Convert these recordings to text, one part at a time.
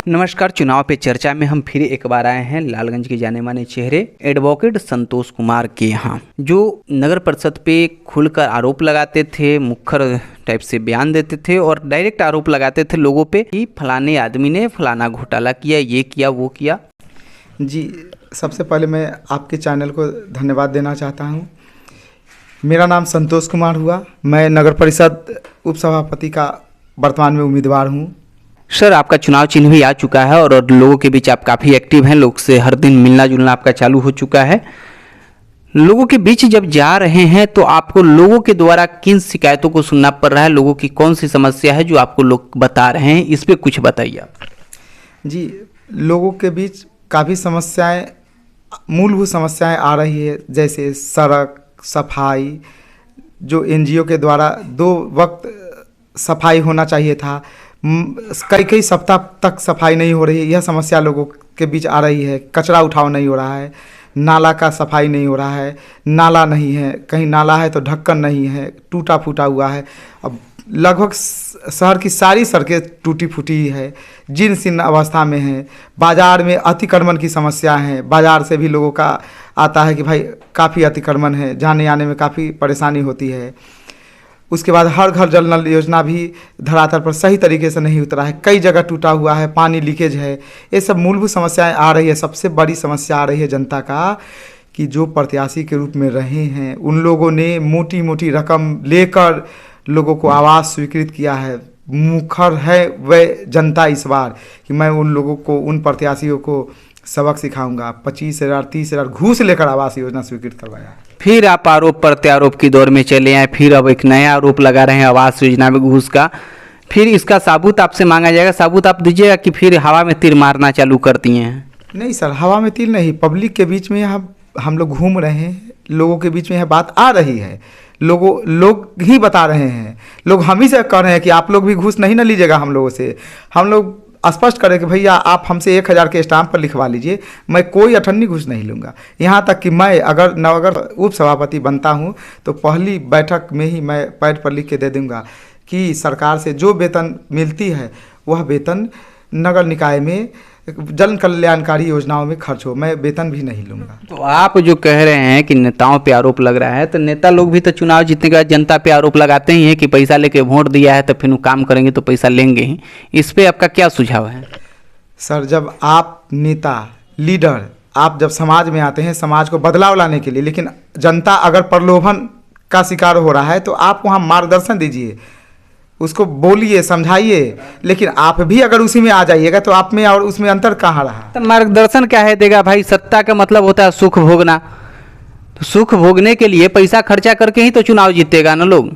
नमस्कार। चुनाव पे चर्चा में हम फिर एक बार आए हैं लालगंज के जाने माने चेहरे एडवोकेट संतोष कुमार के यहाँ, जो नगर परिषद पे खुलकर आरोप लगाते थे, मुखर टाइप से बयान देते थे और डायरेक्ट आरोप लगाते थे लोगों पे कि फलाने आदमी ने फलाना घोटाला किया, ये किया, वो किया। जी, सबसे पहले मैं आपके चैनल को धन्यवाद देना चाहता हूँ। मेरा नाम संतोष कुमार हुआ। मैं नगर परिषद उपसभापति का वर्तमान में उम्मीदवार हूँ। सर, आपका चुनाव चिन्ह भी आ चुका है और लोगों के बीच आप काफ़ी एक्टिव हैं, लोग से हर दिन मिलना जुलना आपका चालू हो चुका है। लोगों के बीच जब जा रहे हैं तो आपको लोगों के द्वारा किन शिकायतों को सुनना पड़ रहा है, लोगों की कौन सी समस्या है जो आपको लोग बता रहे हैं, इस पर कुछ बताइए आप। जी, लोगों के बीच काफ़ी समस्याएं, मूलभूत समस्याएं आ रही है, जैसे सड़क, सफाई, जो एनजीओ के द्वारा 2 वक्त सफाई होना चाहिए था, कई सप्ताह तक सफाई नहीं हो रही है। यह समस्या लोगों के बीच आ रही है। कचरा उठाव नहीं हो रहा है, नाला का सफाई नहीं हो रहा है, नाला नहीं है, कहीं नाला है तो ढक्कन नहीं है, टूटा फूटा हुआ है। अब लगभग शहर की सारी सड़कें टूटी फूटी है, जीर्ण शीर्ण अवस्था में है। बाज़ार में अतिक्रमण की समस्या है, बाज़ार से भी लोगों का आता है कि भाई काफ़ी अतिक्रमण है, जाने आने में काफ़ी परेशानी होती है। उसके बाद हर घर जल नल योजना भी धरातल पर सही तरीके से नहीं उतरा है, कई जगह टूटा हुआ है, पानी लीकेज है। ये सब मूलभूत समस्याएं आ रही है। सबसे बड़ी समस्या आ रही है जनता का कि जो प्रत्याशी के रूप में रहे हैं उन लोगों ने मोटी मोटी रकम लेकर लोगों को आवास स्वीकृत किया है। मुखर है वह जनता इस बार कि मैं उन लोगों को, उन प्रत्याशियों को सबक सिखाऊंगा। 25,000 30,000 घूस लेकर आवास योजना स्वीकृत करवाया। फिर आप आरोप प्रत्यारोप की दौर में चले आए, फिर अब एक नया आरोप लगा रहे हैं आवास योजना में घूस का। फिर इसका साबूत आपसे मांगा जाएगा, साबूत आप दीजिएगा कि फिर हवा में तीर मारना चालू कर दिए हैं? नहीं सर, हवा में तीर नहीं, पब्लिक के बीच में हम लोग घूम रहे हैं, लोगों के बीच में यह बात आ रही है। लोग ही बता रहे हैं, लोग हम ही से कह रहे हैं कि आप लोग भी घूस नहीं ना लीजिएगा हम लोगों से। हम लोग स्पष्ट करें कि भैया आप हमसे 1,000 के स्टाम्प पर लिखवा लीजिए, मैं कोई अठन्नी घूस नहीं लूँगा। यहाँ तक कि मैं अगर नगर उप सभापति बनता हूँ तो पहली बैठक में ही मैं पैड पर लिख के दे दूँगा कि सरकार से जो वेतन मिलती है वह वेतन नगर निकाय में जन कल्याणकारी योजनाओं में खर्च हो, मैं वेतन भी नहीं लूँगा। तो आप जो कह रहे हैं कि नेताओं पे आरोप लग रहा है, तो नेता लोग भी तो चुनाव जीतने के बाद जनता पे आरोप लगाते ही हैं कि पैसा लेके वोट दिया है तो फिर वो काम करेंगे तो पैसा लेंगे ही। इस पे आपका क्या सुझाव है? सर, जब आप नेता, लीडर, आप जब समाज में आते हैं समाज को बदलाव लाने के लिए, लेकिन जनता अगर प्रलोभन का शिकार हो रहा है तो आप वहाँ मार्गदर्शन दीजिए, उसको बोलिए, समझाइए। लेकिन आप भी अगर उसी में आ जाइएगा तो आप में और उसमें अंतर कहाँ रहा? तो मार्गदर्शन क्या है देगा भाई? सत्ता का मतलब होता है सुख भोगना, तो सुख भोगने के लिए पैसा खर्चा करके ही तो चुनाव जीतेगा ना लोग,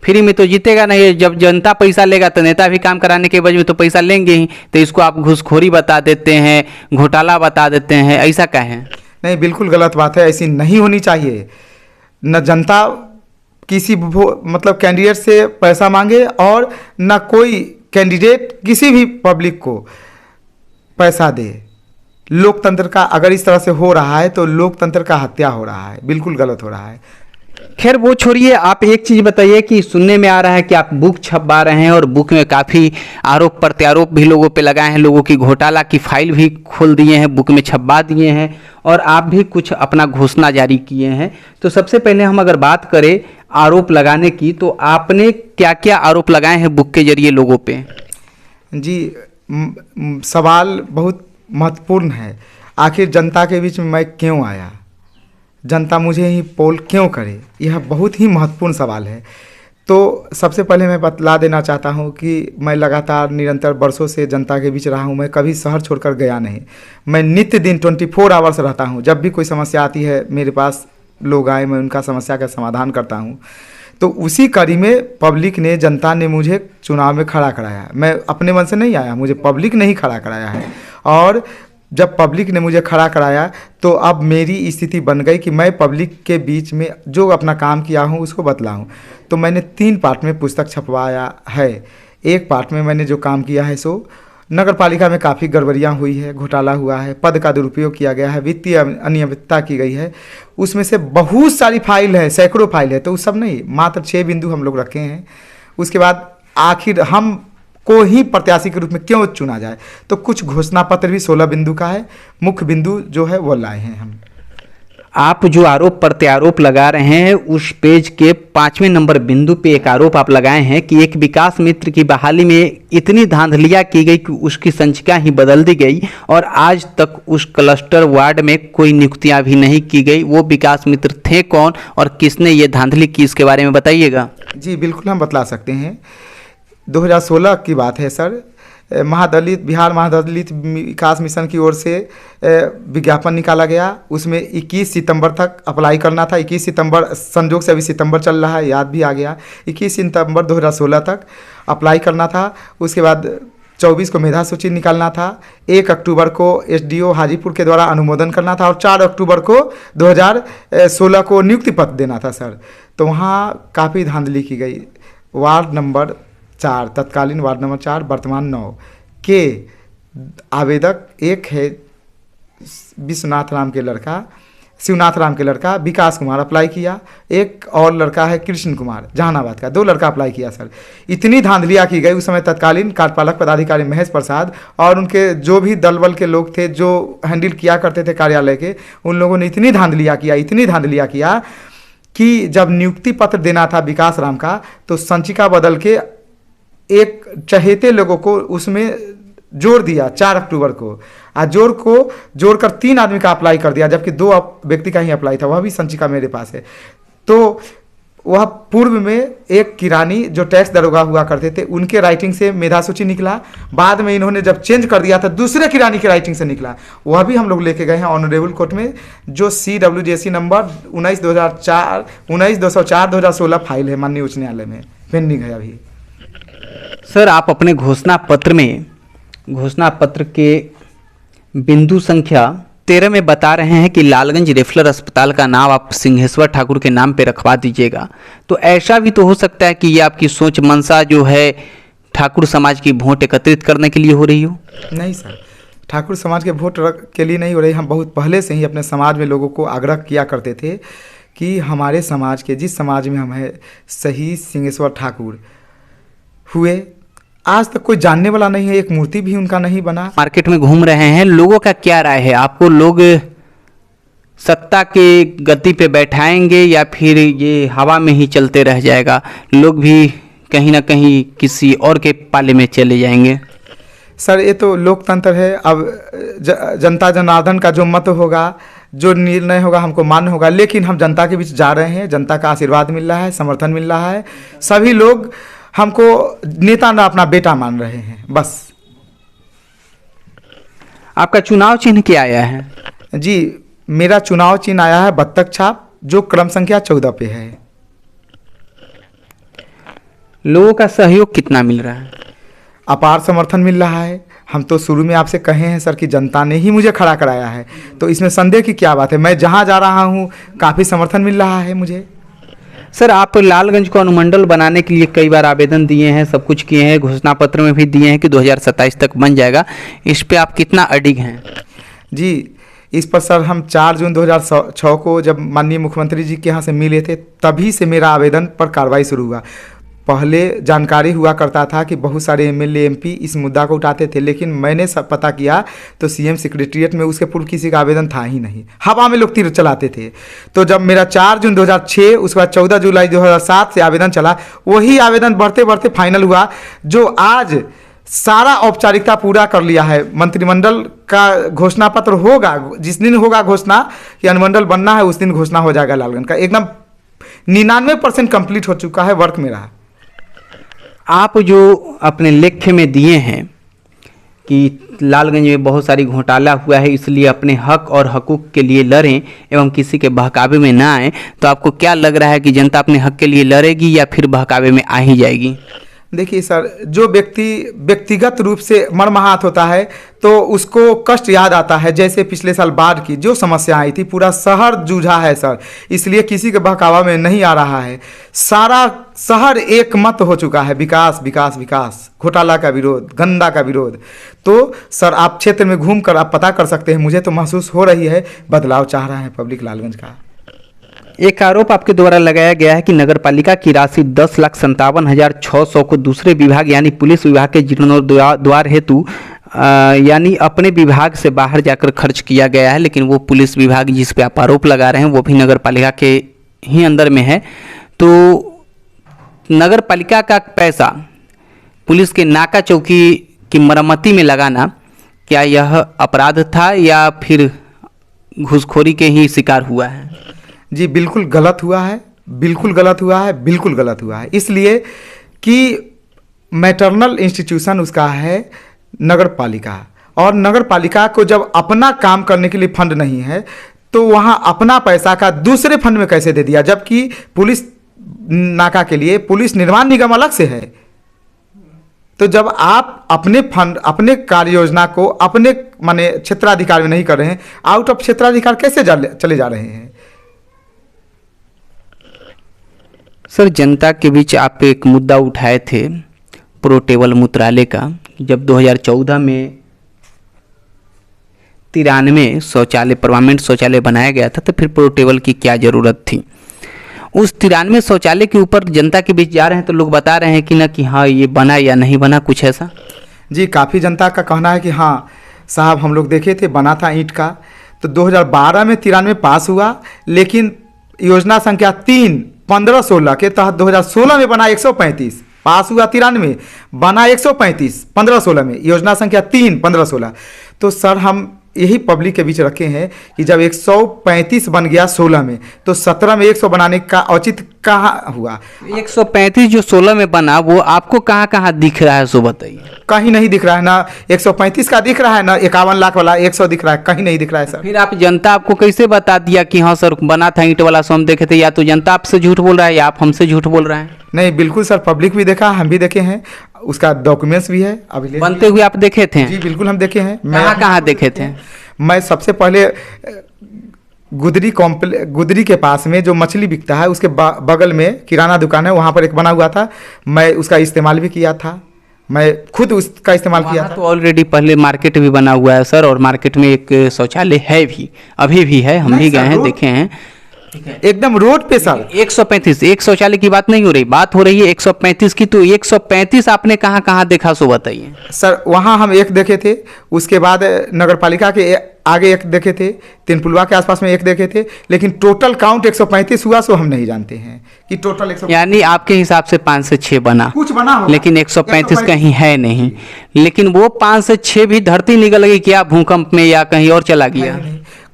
फ्री में तो जीतेगा नहीं। जब जनता पैसा लेगा तो नेता भी काम कराने के वजह में तो पैसा लेंगे ही। तो इसको आप घूसखोरी बता देते हैं, घोटाला बता देते हैं, ऐसा क्या है? नहीं, बिल्कुल गलत बात है, ऐसी नहीं होनी चाहिए। न जनता किसी मतलब कैंडिडेट से पैसा मांगे और न कोई कैंडिडेट किसी भी पब्लिक को पैसा दे। लोकतंत्र का अगर इस तरह से हो रहा है तो लोकतंत्र का हत्या हो रहा है, बिल्कुल गलत हो रहा है। खैर वो छोड़िए, आप एक चीज़ बताइए कि सुनने में आ रहा है कि आप बुक छपवा रहे हैं और बुक में काफ़ी आरोप प्रत्यारोप भी लोगों पे लगाए हैं, लोगों की घोटाला की फाइल भी खोल दिए हैं, बुक में छपवा दिए हैं और आप भी कुछ अपना घोषणा जारी किए हैं। तो सबसे पहले हम अगर बात करें आरोप लगाने की, तो आपने क्या क्या आरोप लगाए हैं बुक के जरिए लोगों पे? जी, सवाल बहुत महत्वपूर्ण है। आखिर जनता के बीच में मैं क्यों आया, जनता मुझे ही पोल क्यों करे, यह बहुत ही महत्वपूर्ण सवाल है। तो सबसे पहले मैं बतला देना चाहता हूं कि मैं लगातार निरंतर वर्षों से जनता के बीच रहा हूं। मैं कभी शहर छोड़कर गया नहीं। मैं नित्य दिन 24 आवर्स रहता हूं। जब भी कोई समस्या आती है मेरे पास लोग आए, मैं उनका समस्या का समाधान करता हूं। तो उसी कड़ी में पब्लिक ने, जनता ने मुझे चुनाव में खड़ा कराया। मैं अपने मन से नहीं आया, मुझे पब्लिक ने ही खड़ा कराया है। और जब पब्लिक ने मुझे खड़ा कराया तो अब मेरी स्थिति बन गई कि मैं पब्लिक के बीच में जो अपना काम किया हूँ उसको बतलाऊँ। तो मैंने 3 पार्ट में पुस्तक छपवाया है। एक पार्ट में मैंने जो काम किया है सो नगर पालिका में काफ़ी गड़बड़ियाँ हुई है, घोटाला हुआ है, पद का दुरुपयोग किया गया है, वित्तीय अनियमितता की गई है। उसमें से बहुत सारी फाइल है, सैकड़ों फाइल है, तो उस सब नहीं, मात्र 6 बिंदु हम लोग रखे हैं। उसके बाद आखिर हम को ही प्रत्याशी के रूप में क्यों चुना जाए। तो कुछ घोषणा पत्र भी 16 बिंदु का है, मुख्य बिंदु जो है वो लाए हैं हम। आप जो आरोप प्रत्यारोप लगा रहे हैं उस पेज के 5वें नंबर बिंदु पे एक आरोप आप लगाए हैं कि एक विकास मित्र की बहाली में इतनी धांधलियां की गई कि उसकी संचिका ही बदल दी गई और आज तक उस क्लस्टर वार्ड में कोई नियुक्तियां भी नहीं की गई। वो विकास मित्र थे कौन और किसने ये धांधली की, इसके बारे में बताइएगा। जी बिल्कुल, हम बतला सकते हैं। 2016 की बात है सर। बिहार महादलित विकास मिशन की ओर से विज्ञापन निकाला गया। उसमें 21 सितंबर तक अप्लाई करना था। 21 सितंबर, संजोग से अभी सितंबर चल रहा है, याद भी आ गया। 21 सितंबर 2016 तक अप्लाई करना था। उसके बाद 24 को मेधा सूची निकालना था। 1 अक्टूबर को एसडीओ हाजीपुर के द्वारा अनुमोदन करना था और 4 अक्टूबर को 2016 को नियुक्ति पत्र देना था सर। तो वहाँ काफ़ी धांधली की गई। वार्ड नंबर 4, तत्कालीन वार्ड नंबर 4 वर्तमान 9 के आवेदक एक है शिवनाथ राम के लड़का विकास कुमार अप्लाई किया। एक और लड़का है कृष्ण कुमार जहानाबाद का, 2 लड़का अप्लाई किया सर। इतनी धांधलियाँ की गई उस समय तत्कालीन कार्यपालक पदाधिकारी महेश प्रसाद और उनके जो भी दल बल के लोग थे जो हैंडल किया करते थे कार्यालय के, उन लोगों ने इतनी धांधलियाँ किया कि जब नियुक्ति पत्र देना था विकास राम का तो संचिका बदल के एक चहेते लोगों को उसमें जोड़ दिया 4 अक्टूबर को। जोड़कर 3 आदमी का अप्लाई कर दिया, जबकि 2 व्यक्ति का ही अप्लाई था, वह भी संचिका मेरे पास है। तो वह पूर्व में एक किरानी जो टैक्स दरोगा हुआ करते थे उनके राइटिंग से मेधा सूची निकला। बाद में इन्होंने जब चेंज कर दिया था दूसरे किरानी के राइटिंग से निकला, वह भी हम लोग लेके गए हैं ऑनरेबल कोर्ट में, जो CWJC नंबर 19/204/2016 फाइल है माननीय उच्च न्यायालय में, पेंडिंग है अभी। सर, आप अपने घोषणा पत्र के बिंदु संख्या 13 में बता रहे हैं कि लालगंज रेफलर अस्पताल का नाम आप सिंहेश्वर ठाकुर के नाम पे रखवा दीजिएगा। तो ऐसा भी तो हो सकता है कि ये आपकी सोच मंशा जो है ठाकुर समाज की वोट एकत्रित करने के लिए हो रही हो? नहीं सर, ठाकुर समाज के वोट के लिए नहीं हो रही। हम बहुत पहले से ही अपने समाज में लोगों को आग्रह किया करते थे कि हमारे समाज के, जिस समाज में हम हैं, शहीद सिंहेश्वर ठाकुर हुए, आज तक कोई जानने वाला नहीं है, एक मूर्ति भी उनका नहीं बना। मार्केट में घूम रहे हैं, लोगों का क्या राय है? आपको लोग सत्ता के गति पे बैठाएंगे या फिर ये हवा में ही चलते रह जाएगा? लोग भी कहीं ना कहीं किसी और के पाले में चले जाएंगे? सर, ये तो लोकतंत्र है। अब जनता जनार्दन का जो मत होगा, जो निर्णय होगा, हमको मान्य होगा। लेकिन हम जनता के बीच जा रहे हैं, जनता का आशीर्वाद मिल रहा है, समर्थन मिल रहा है। सभी लोग हमको नेता ना अपना बेटा मान रहे हैं, बस। आपका चुनाव चिन्ह क्या आया है? जी, मेरा चुनाव चिन्ह आया है बत्तख छाप, जो क्रम संख्या 14 पे है। लोगों का सहयोग कितना मिल रहा है? अपार समर्थन मिल रहा है। हम तो शुरू में आपसे कहे हैं सर कि जनता ने ही मुझे खड़ा कराया है, तो इसमें संदेह की क्या बात है। मैं जहां जा रहा हूं काफ़ी समर्थन मिल रहा है मुझे। सर, आप लालगंज को अनुमंडल बनाने के लिए कई बार आवेदन दिए हैं, सब कुछ किए हैं, घोषणा पत्र में भी दिए हैं कि 2027 तक बन जाएगा। इस पे आप कितना अडिग हैं? जी, इस पर सर हम 4 जून 2006 को जब माननीय मुख्यमंत्री जी के यहाँ से मिले थे, तभी से मेरा आवेदन पर कार्रवाई शुरू हुआ। पहले जानकारी हुआ करता था कि बहुत सारे एमएलए एमपी इस मुद्दा को उठाते थे, लेकिन मैंने सब पता किया तो सीएम सेक्रेटरीट में उसके पूर्व किसी का आवेदन था ही नहीं। हवा में लोग तीर चलाते थे। तो जब मेरा 4 जून 2006, उसके बाद 14 जुलाई 2007 से आवेदन चला, वही आवेदन बढ़ते बढ़ते फाइनल हुआ, जो आज सारा औपचारिकता पूरा कर लिया है। मंत्रिमंडल का घोषणा पत्र होगा, जिस दिन होगा घोषणा कि अनुमंडल बनना है, उस दिन घोषणा हो जाएगा लालगंज का। एकदम 99% कंप्लीट हो चुका है वर्क मेरा। आप जो अपने लेख्य में दिए हैं कि लालगंज में बहुत सारी घोटाला हुआ है, इसलिए अपने हक और हकूक़ के लिए लड़ें एवं किसी के बहकावे में ना आए, तो आपको क्या लग रहा है कि जनता अपने हक के लिए लड़ेगी या फिर बहकावे में आ ही जाएगी? देखिए सर, जो व्यक्तिगत रूप से मर्माहत होता है तो उसको कष्ट याद आता है। जैसे पिछले साल बाढ़ की जो समस्या आई थी, पूरा शहर जूझा है सर, इसलिए किसी के बहकावा में नहीं आ रहा है। सारा शहर एक मत हो चुका है, विकास विकास विकास, घोटाला का विरोध, गंदा का विरोध। तो सर, आप क्षेत्र में घूमकर आप पता कर सकते हैं, मुझे तो महसूस हो रही है बदलाव चाह रहा है पब्लिक लालगंज का। एक आरोप आपके द्वारा लगाया गया है कि नगर पालिका की राशि 10,57,600 को दूसरे विभाग यानी पुलिस विभाग के जीर्णोद्धार हेतु यानी अपने विभाग से बाहर जाकर खर्च किया गया है, लेकिन वो पुलिस विभाग जिस पे आप आरोप लगा रहे हैं वो भी नगर पालिका के ही अंदर में है। तो नगर पालिका का पैसा पुलिस के नाका चौकी की मरम्मती में लगाना, क्या यह अपराध था या फिर घूसखोरी के ही शिकार हुआ है? जी बिल्कुल गलत हुआ है, बिल्कुल गलत हुआ है, बिल्कुल गलत हुआ है। इसलिए कि मैटरनल इंस्टीट्यूशन उसका है नगर पालिका, और नगर पालिका को जब अपना काम करने के लिए फंड नहीं है तो वहाँ अपना पैसा का दूसरे फंड में कैसे दे दिया, जबकि पुलिस नाका के लिए पुलिस निर्माण निगम अलग से है। तो जब आप अपने फंड अपने कार्य योजना को अपने माने क्षेत्राधिकार में नहीं कर रहे हैं, आउट ऑफ क्षेत्राधिकार कैसे चले जा रहे हैं? सर, जनता के बीच आप एक मुद्दा उठाए थे पोर्टेबल मूत्रालय का। जब 2014 में 93 शौचालय परमानेंट शौचालय बनाया गया था तो फिर पोर्टेबल की क्या ज़रूरत थी? उस 93 शौचालय के ऊपर जनता के बीच जा रहे हैं तो लोग बता रहे हैं कि ना कि हाँ ये बना या नहीं बना, कुछ ऐसा? जी काफ़ी जनता का कहना है कि हाँ साहब हम लोग देखे थे, बना था ईंट का। तो 2012 में 93 पास हुआ, लेकिन योजना संख्या 3/15/16 के तहत 2016 में बना 135, पास हुआ 93, बना 135 15/16 में, योजना संख्या 3/15/16। तो सर हम यही पब्लिक के बीच रखे हैं कि जब 135 बन गया 16 में तो 17 में 100 बनाने का औचित्य कहाँ हुआ? 135 जो 16 में बना वो आपको कहाँ कहाँ दिख रहा है, सो बताइए। कहीं नहीं दिख रहा है, ना 135 का दिख रहा है, ना 51 लाख वाला 100 दिख रहा है, कहीं नहीं दिख रहा है सर। फिर आप जनता आपको कैसे बता दिया कि हाँ सर बना था ईंट वाला, सो हम देखे थे? या तो जनता आपसे झूठ बोल रहा है या आप हमसे झूठ बोल रहे हैं? नहीं बिल्कुल सर, पब्लिक भी देखा, हम भी देखे हैं, उसका डॉक्यूमेंट्स भी है, अभी बनते हुए आप देखे थे? जी बिल्कुल हम देखे हैं। कहाँ देखे थे? मैं सबसे पहले गुदरी के पास में जो मछली बिकता है उसके बगल में किराना दुकान है, वहाँ पर एक बना हुआ था, मैं उसका इस्तेमाल भी किया था, मैं खुद उसका इस्तेमाल किया था। तो ऑलरेडी पहले मार्केट भी बना हुआ है सर, और मार्केट में एक शौचालय है भी, अभी भी है, हम भी गए हैं, देखे हैं, एकदम रोड पे सर। 135 एक शौचालय की बात नहीं हो रही, बात हो रही है 135 की। तो 135 आपने कहाँ कहाँ देखा, सो बताइए सर। वहाँ हम एक देखे थे, उसके बाद नगर पालिका के आगे एक देखे थे, तिनपुलवा के आसपास में एक देखे थे, लेकिन टोटल काउंट 135 हुआ, सो हम नहीं जानते हैं कि टोटल 135। यानी आपके हिसाब से 5 से 6 बना, कुछ बना होगा, लेकिन 135 कहीं है नहीं। लेकिन वो 5 से 6 भी धरती निकल गई क्या भूकंप में, या कहीं और चला गया?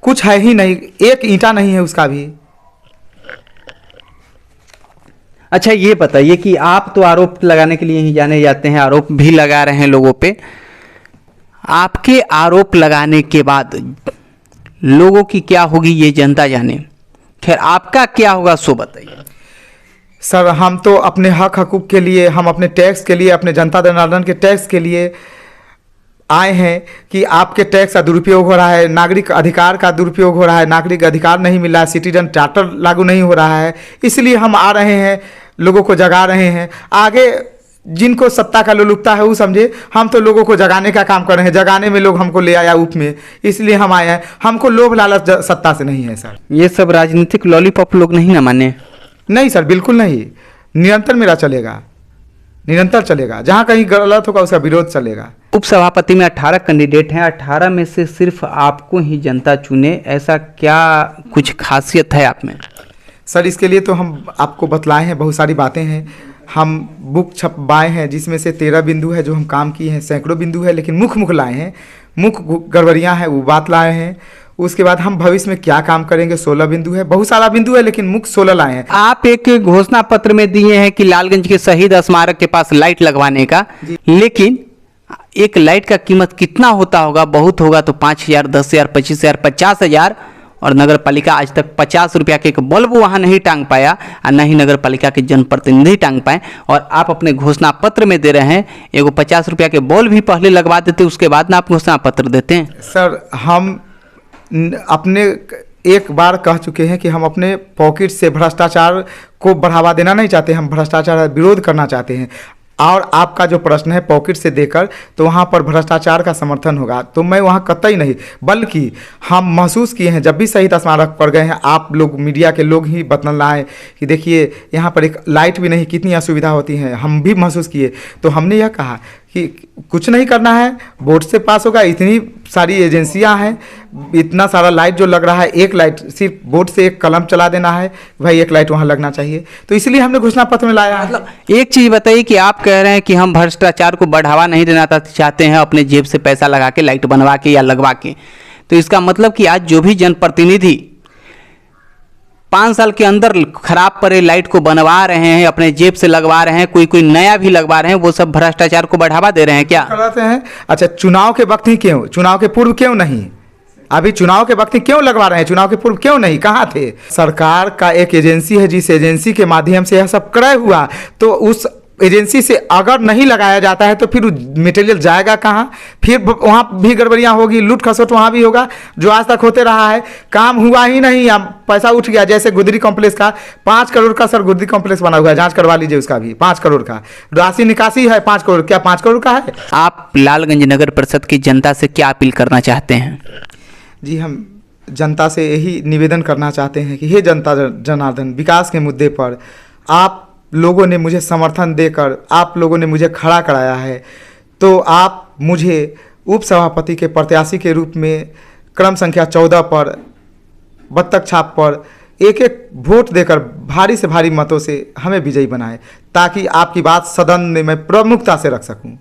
कुछ है ही नहीं, एक ईंटा नहीं है उसका भी। अच्छा ये बताइए कि आप तो आरोप लगाने के लिए ही जाने जाते हैं, आरोप भी लगा रहे हैं लोगों पे। आपके आरोप लगाने के बाद लोगों की क्या होगी ये जनता जाने, खैर आपका क्या होगा सो बताइए। सर हम तो अपने हक हकूक़ के लिए, हम अपने टैक्स के लिए, अपने जनता जनार्दन के टैक्स के लिए आए हैं कि आपके टैक्स का दुरुपयोग हो रहा है, नागरिक अधिकार का दुरुपयोग हो रहा है, नागरिक अधिकार नहीं मिल रहा है, सिटीजन चार्टर लागू नहीं हो रहा है, इसलिए हम आ रहे हैं, लोगों को जगा रहे हैं। आगे जिनको सत्ता का लोलुपता है वो समझे, हम तो लोगों को जगाने का काम कर रहे हैं, जगाने में लोग हमको ले आया ऊप में, इसलिए हम आए हैं। हमको लोभ लालच सत्ता से नहीं है सर। ये सब राजनीतिक लॉलीपॉप लोग नहीं ना माने? नहीं सर बिल्कुल नहीं, निरंतर मेरा चलेगा, निरंतर चलेगा, जहाँ कहीं गलत होगा उसका विरोध चलेगा। उपसभापति में 18 कैंडिडेट हैं, 18 में से सिर्फ आपको ही जनता चुने, ऐसा क्या कुछ खासियत है आप में? सर इसके लिए तो हम आपको बतलाए हैं, बहुत सारी बातें हैं, हम बुक छपवाए हैं जिसमें से 13 बिंदु है जो हम काम किए हैं, सैकड़ों बिंदु है, लेकिन मुख्य लाए हैं, मुख्य गड़बड़ियाँ हैं वो बात लाए हैं। उसके बाद हम भविष्य में क्या काम करेंगे 16 बिंदु है, बहुत सारा बिंदु है, लेकिन मुख्य 16 लाए हैं। आप एक घोषणा पत्र में दिए हैं कि लालगंज के शहीद स्मारक के पास लाइट लगवाने का, लेकिन एक लाइट का कीमत कितना होता होगा? बहुत होगा तो 5,000, 10,000, 25,000, 50,000, और नगर पालिका आज तक 50 रुपया के एक बल्ब वहाँ नहीं टांग पाया, और न ही नगर पालिका के जनप्रतिनिधि टांग पाए, और आप अपने घोषणा पत्र में दे रहे हैं एगो 50 रुपया के बल्ब भी पहले लगवा देते, उसके बाद ना आप घोषणा पत्र देते हैं। सर हम अपने एक बार कह चुके हैं कि हम अपने पॉकेट से भ्रष्टाचार को बढ़ावा देना नहीं चाहते, हम भ्रष्टाचार विरोध करना चाहते हैं। और आपका जो प्रश्न है पॉकेट से देकर, तो वहाँ पर भ्रष्टाचार का समर्थन होगा, तो मैं वहाँ कतई नहीं, बल्कि हम महसूस किए हैं जब भी शहीद स्मारक पर गए हैं, आप लोग मीडिया के लोग ही बतला आए कि देखिए यहाँ पर एक लाइट भी नहीं, कितनी असुविधा होती है, हम भी महसूस किए। तो हमने यह कहा कि कुछ नहीं करना है, वोट से पास होगा, इतनी सारी एजेंसियां हैं, इतना सारा लाइट जो लग रहा है, एक लाइट सिर्फ बोर्ड से एक कलम चला देना है, भाई एक लाइट वहाँ लगना चाहिए। तो इसलिए हमने घोषणा पत्र में लाया है। मतलब एक चीज़ बताइए कि आप कह रहे हैं कि हम भ्रष्टाचार को बढ़ावा नहीं देना चाहते हैं, अपने जेब से पैसा लगा के लाइट बनवा के या लगवा के, तो इसका मतलब कि आज जो भी जनप्रतिनिधि 5 साल के अंदर खराब पड़े लाइट को बनवा रहे हैं, अपने जेब से लगवा रहे हैं, कोई नया भी लगवा रहे हैं, वो सब भ्रष्टाचार को बढ़ावा दे रहे हैं क्या? कराते हैं। अच्छा, चुनाव के वक्त ही क्यों, चुनाव के पूर्व क्यों नहीं? अभी चुनाव के वक्त ही क्यों लगवा रहे हैं, चुनाव के पूर्व क्यों नहीं, कहाँ थे? सरकार का एक एजेंसी है, जिस एजेंसी के माध्यम से यह सब क्रय हुआ, तो उस एजेंसी से अगर नहीं लगाया जाता है तो फिर मटेरियल जाएगा कहाँ? फिर वहाँ भी गड़बड़ियाँ होगी, लूट खसोट वहाँ भी होगा, जो आज तक होते रहा है। काम हुआ ही नहीं, अब पैसा उठ गया। जैसे गुदरी कॉम्प्लेक्स का 5 करोड़ का सर गुदरी कॉम्प्लेक्स बना हुआ है, जांच करवा लीजिए उसका भी, 5 करोड़ का राशि निकासी है, 5 करोड़, क्या 5 करोड़ का है? आप लालगंज नगर परिषद की जनता से क्या अपील करना चाहते हैं? जी, हम जनता से यही निवेदन करना चाहते हैं कि हे जनता जनार्दन, विकास के मुद्दे पर आप लोगों ने मुझे समर्थन देकर, आप लोगों ने मुझे खड़ा कराया है, तो आप मुझे उपसभापति के प्रत्याशी के रूप में क्रम संख्या 14 पर बत्तख छाप पर एक एक वोट देकर भारी से भारी मतों से हमें विजयी बनाएं, ताकि आपकी बात सदन में मैं प्रमुखता से रख सकूं।